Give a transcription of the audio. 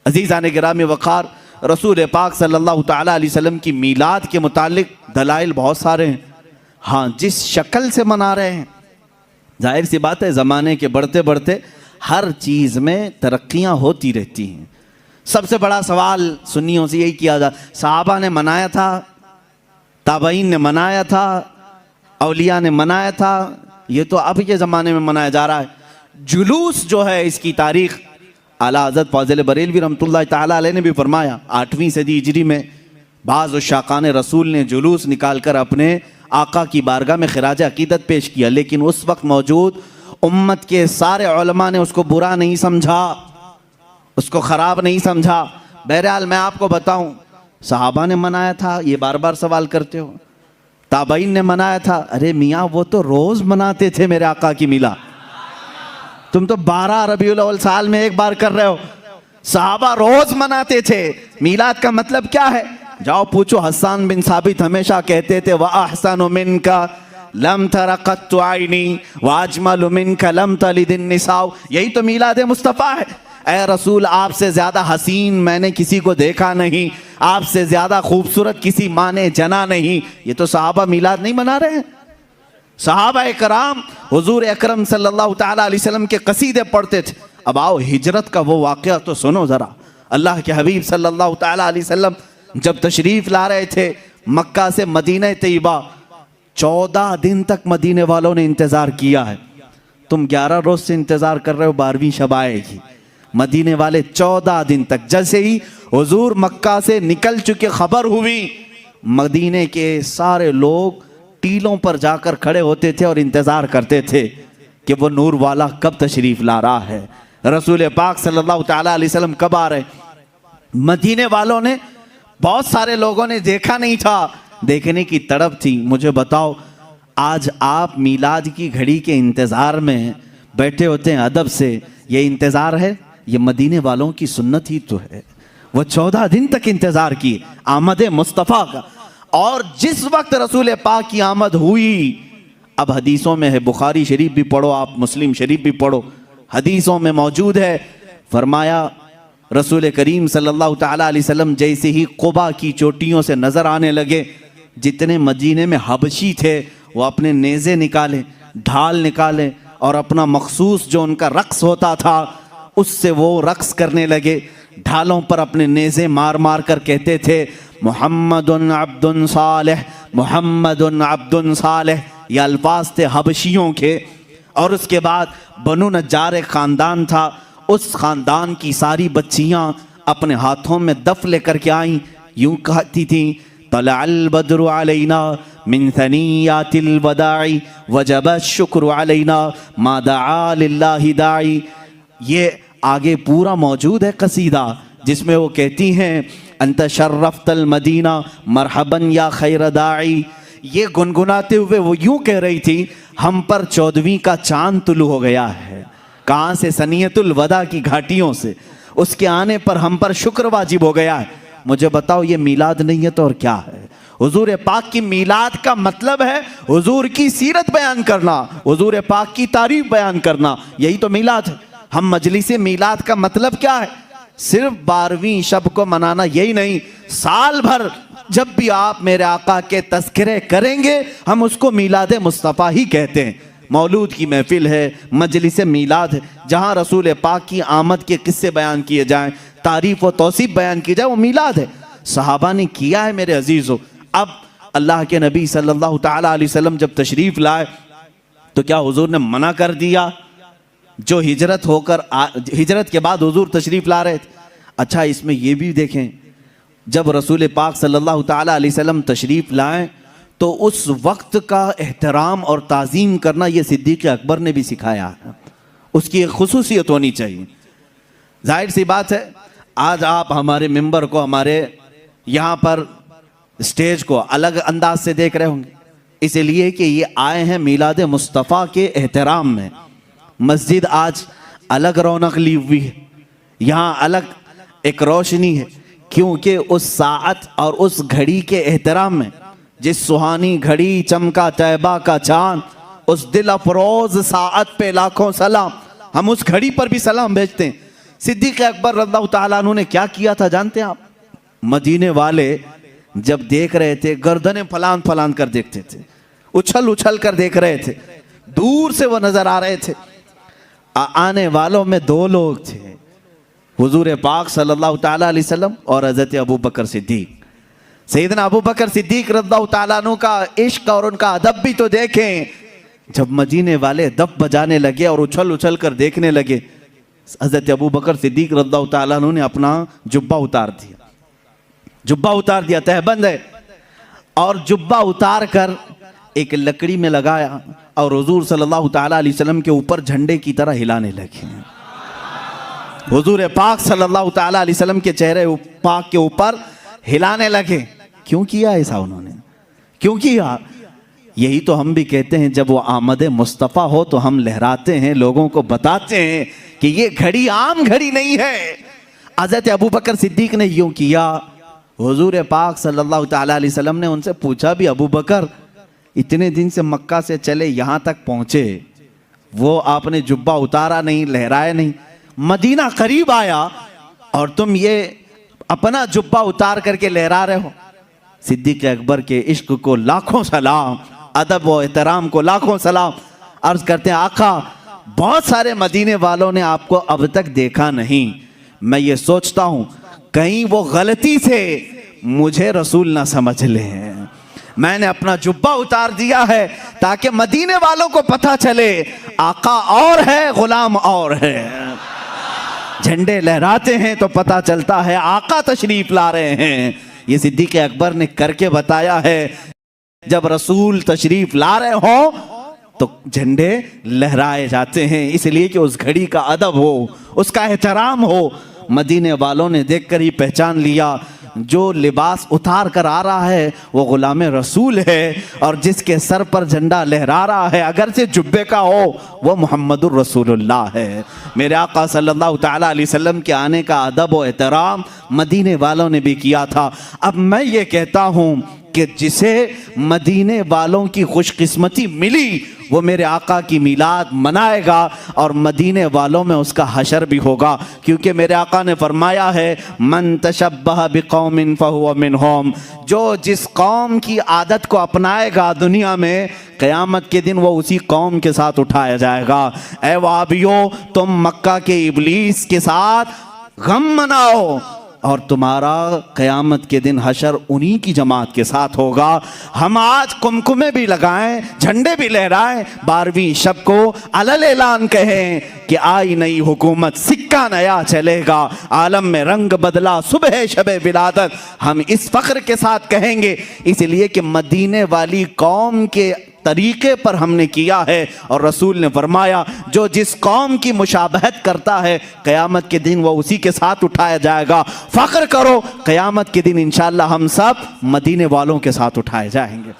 अज़ीज़ान गिरामी वक़ार, रसूल पाक सल्लल्लाहु तआला अलैहि वसल्लम की मीलाद के मुतालिक दलाइल बहुत सारे हैं। हाँ, जिस शक्ल से मना रहे हैं, जाहिर सी बात है ज़माने के बढ़ते बढ़ते हर चीज़ में तरक्कियाँ होती रहती हैं। सबसे बड़ा सवाल सुन्नियों से यही किया जा, सहाबा ने मनाया था, ताबईन ने मनाया था, औलिया ने मनाया था, ये तो अब के ज़माने में मनाया जा रहा है। जुलूस जो है इसकी तारीख़ आला हज़रत फ़ाज़िल बरेलवी रहमतुल्लाह ताला अलैह ने भी फरमाया। 8वीं सदी हिजरी में बाज़ शाकान रसूल ने जुलूस निकाल कर अपने आका की बारगाह में खिराज अकीदत पेश किया, लेकिन उस वक्त मौजूद उम्मत के सारे उलमा ने उसको बुरा नहीं समझा, उसको ख़राब नहीं समझा। बहरहाल मैं आपको बताऊं, सहाबा ने मनाया था, ये बार बार सवाल करते हो। ताबईन ने मनाया था, अरे मियाँ वो तो रोज़ मनाते थे मेरे आका की मिला, तुम तो 12 रबीउल अव्वल साल में एक बार कर रहे हो। सहाबा रोज मनाते थे। मीलाद का मतलब क्या है? जाओ पूछो, हसन बिन साबित हमेशा कहते थे व अहसनु मिनका लम तरा कत्तु आइनी व अजमलु मिनका लम तलिदिन निसाउ। यही तो मीलाद मुस्तफ़ा है। ऐ रसूल, आपसे ज्यादा हसीन मैंने किसी को देखा नहीं, आपसे ज्यादा खूबसूरत किसी माँ ने जना नहीं। ये तो सहाबा मीलाद नहीं मना रहे हैं। सहाबा कराम हुजूर अकरम सल्लल्लाहु ताला अलैहि वसल्लम के कसीदे पढ़ते थे। अब आओ हिजरत का वो वाक़या तो सुनो ज़रा। अल्लाह के हबीब सल्लल्लाहु ताला अलैहि वसल्लम जब तशरीफ़ ला रहे थे मक्का से मदीना तैयबा, 14 दिन तक मदीने वालों ने इंतज़ार किया है। तुम 11 रोज़ से इंतज़ार कर रहे हो 12वीं शब आएगी। मदीने वाले 14 दिन तक, जैसे ही हुजूर मक्का से निकल चुके खबर हुई, मदीने के सारे लोग टीलों पर जाकर खड़े होते थे और इंतज़ार करते थे कि वो नूर वाला कब तशरीफ़ ला रहा है, रसूल पाक सल्लल्लाहु ताला अलैहि वसल्लम कब आ रहे। मदीने वालों ने, बहुत सारे लोगों ने देखा नहीं था, देखने की तड़प थी। मुझे बताओ, आज आप मीलाद की घड़ी के इंतज़ार में बैठे होते हैं अदब से, ये इंतज़ार है? ये मदीने वालों की सुन्नत ही तो है। वो 14 दिन तक इंतज़ार किए आमद मुस्तफ़ा का। और जिस वक्त रसूल पाक की आमद हुई, अब हदीसों में है, बुखारी शरीफ भी पढ़ो आप, मुस्लिम शरीफ भी पढ़ो, हदीसों में मौजूद है, फरमाया रसूल करीम सल्लल्लाहु ताला अलैहि वसल्लम जैसे ही कुबा की चोटियों से नजर आने लगे, जितने मदीने में हबशी थे वो अपने नेज़े निकाले, ढाल निकाले और अपना मखसूस जो उनका रक्स होता था उससे वो रक्स करने लगे। ढालों पर अपने नेज़े मार मार कर कहते थे मुहम्मदुन अब्दुन सालेह, मुहम्मदुन अब्दुन सालेह। ये अल्फाज थे हबशियों के। और उसके बाद बनु नज्जार एक ख़ानदान था, उस ख़ानदान की सारी बच्चियाँ अपने हाथों में दफ लेकर के आईं, यूँ कहती थीं तलअल बद्रु अलैना मिन सनियातिल वदाई वजब शुक्र अलैना मा दआ लिल्लाहि दाई। ये आगे पूरा मौजूद है कसीदा, जिसमें वो कहती हैं अंत शर्रफ्तल मदीना मरहबन या खैर दाई। ये गुनगुनाते हुए वो यूं कह रही थी, हम पर 14वीं का चांद तुलू हो गया है। कहाँ से? सनियतुल वदा की घाटियों से। उसके आने पर हम पर शुक्र वाजिब हो गया है। मुझे बताओ, ये मीलाद नहीं है तो और क्या है? हुजूर पाक की मीलाद का मतलब है हुजूर की सीरत बयान करना, हुजूर पाक की तारीफ बयान करना, यही तो मीलाद है। हम मजलिस मीलाद का मतलब क्या है? सिर्फ 12वीं शब को मनाना, यही नहीं, साल भर जब भी आप मेरे आका के तज़किरे करेंगे हम उसको मीलाद मुस्तफ़ा ही कहते हैं। मौलूद की महफिल है, मजलिस मीलाद है, जहाँ रसूल पाक की आमद के किस्से बयान किए जाएं, तारीफ़ व तौसीफ़ बयान की जाए, वो मीलाद है। सहाबा ने किया है मेरे अजीज़ों। अब अल्लाह के नबी सल्लल्लाहु ताला अलैहि वसल्लम जब तशरीफ़ लाए तो क्या हुजूर ने मना कर दिया? जो हिजरत के बाद हुजूर तशरीफ़ ला रहे थे। अच्छा, इसमें ये भी देखें, जब रसूल पाक सल्लल्लाहु ताला अलैहि वसल्लम तशरीफ़ लाएं तो उस वक्त का एहतराम और ताज़ीम करना ये सिद्दीक़ अकबर ने भी सिखाया है। उसकी एक खुसूसियत होनी चाहिए। जाहिर सी बात है, आज आप हमारे मिंबर को, हमारे यहाँ पर स्टेज को अलग अंदाज से देख रहे होंगे, इसलिए कि ये आए हैं मीलाद मुस्तफ़ा के एहतराम में। मस्जिद आज अलग रौनक ली हुई है, यहाँ अलग एक रोशनी है, क्योंकि उस साअत और उस घड़ी के एहतराम में, जिस सुहानी घड़ी चमका तैबा का चांद, उस दिल अफरोज साअत पे लाखों सलाम। हम उस घड़ी पर भी सलाम भेजते हैं। सिद्दीक अकबर रज़ियल्लाहु ताला अन्हु ने क्या किया था जानते हैं आप? मदीने वाले जब देख रहे थे गर्दनें फलान फलान कर देखते थे, उछल उछल कर देख रहे थे, दूर से वो नजर आ रहे थे। आने वालों में दो लोग थे, हुजूर पाक सल्लल्लाहु ताला अलैहि वसल्लम और हज़रत अबू बकर सिद्दीक। सैयदना अबू बकर सिद्दीक रज़ियल्लाहु ताला अन्हु का इश्क और उनका अदब भी तो देखें। जब मदीने वाले दफ बजाने लगे और उछल उछल कर देखने लगे, हज़रत अबू बकर सिद्दीक रज़ियल्लाहु ताला अन्हु ने अपना जुब्बा उतार दिया, जुब्बा उतार दिया, तहबंद है, और जुब्बा उतार कर एक लकड़ी में लगाया और हुजूर सल्लल्लाहु ताला अलैहि वसल्लम के ऊपर झंडे की तरह हिलाने लगे। हुजूर पाक सल्लल्लाहु ताला अलैहि वसल्लम के चेहरे पाक के ऊपर हिलाने लगे। क्यों किया ऐसा उन्होंने? क्यों किया? यही तो हम भी कहते हैं, जब वो आमद मुस्तफ़ा हो तो हम लहराते हैं, लोगों को बताते हैं कि ये घड़ी आम घड़ी नहीं है। हज़रत अबू बकर सिद्दीक ने यूं किया। हुजूर पाक सल्लल्लाहु ताला अलैहि वसल्लम ने उनसे पूछा भी, अबू बकर इतने दिन से मक्का से चले यहाँ तक पहुँचे, वो आपने जुब्बा उतारा नहीं, लहराया नहीं, मदीना करीब आया और तुम ये अपना जुब्बा उतार करके लहरा रहे हो। सिद्दीक अकबर के इश्क को लाखों सलाम, अदब व एहतराम को लाखों सलाम। अर्ज करते हैं, आका बहुत सारे मदीने वालों ने आपको अब तक देखा नहीं, मैं ये सोचता हूं कहीं वो गलती से मुझे रसूल ना समझ लें। मैंने अपना जुब्बा उतार दिया है ताकि मदीने वालों को पता चले आका और है, गुलाम और है। झंडे लहराते हैं तो पता चलता है आका तशरीफ ला रहे हैं। ये सिद्दीक अकबर ने करके बताया है। जब रसूल तशरीफ ला रहे हो तो झंडे लहराए जाते हैं, इसलिए कि उस घड़ी का अदब हो, उसका एहतराम हो। मदीने वालों ने देखकर ही पहचान लिया, जो लिबास उतार कर आ रहा है वो गुलाम रसूल है, और जिसके सर पर झंडा लहरा रहा है अगर से जुब्बे का हो वो मुहम्मदुर रसूलुल्लाह है। मेरे आका सल्लल्लाहु ताला अलैहि वसल्लम के आने का अदब व एहतराम मदीने वालों ने भी किया था। अब मैं ये कहता हूँ कि जिसे मदीने वालों की खुशकिस्मती मिली वो मेरे आका की मिलाद मनाएगा और मदीने वालों में उसका हशर भी होगा, क्योंकि मेरे आका ने फरमाया है, मन तशब्बह बिकौमिन फहुव मिनहुम, जो जिस कौम की आदत को अपनाएगा दुनिया में, क़यामत के दिन वो उसी कौम के साथ उठाया जाएगा। ऐ वहाबियो, तुम मक्का के इब्लीस के साथ गम मनाओ और तुम्हारा क़यामत के दिन हशर उन्हीं की जमात के साथ होगा। हम आज कुमकुमे भी लगाएं, झंडे भी लहराएं, 12वीं शब को अलल ऐलान कहें कि आई नई हुकूमत, सिक्का नया चलेगा, आलम में रंग बदला, सुबह शबे विलादत, हम इस फ़ख्र के साथ कहेंगे, इसलिए कि मदीने वाली कौम के तरीके पर हमने किया है। और रसूल ने फरमाया, जो जिस कौम की मुशाबहत करता है क़यामत के दिन वो उसी के साथ उठाया जाएगा। फ़ख्र करो, क़यामत के दिन इंशाअल्लाह हम सब मदीने वालों के साथ उठाए जाएंगे।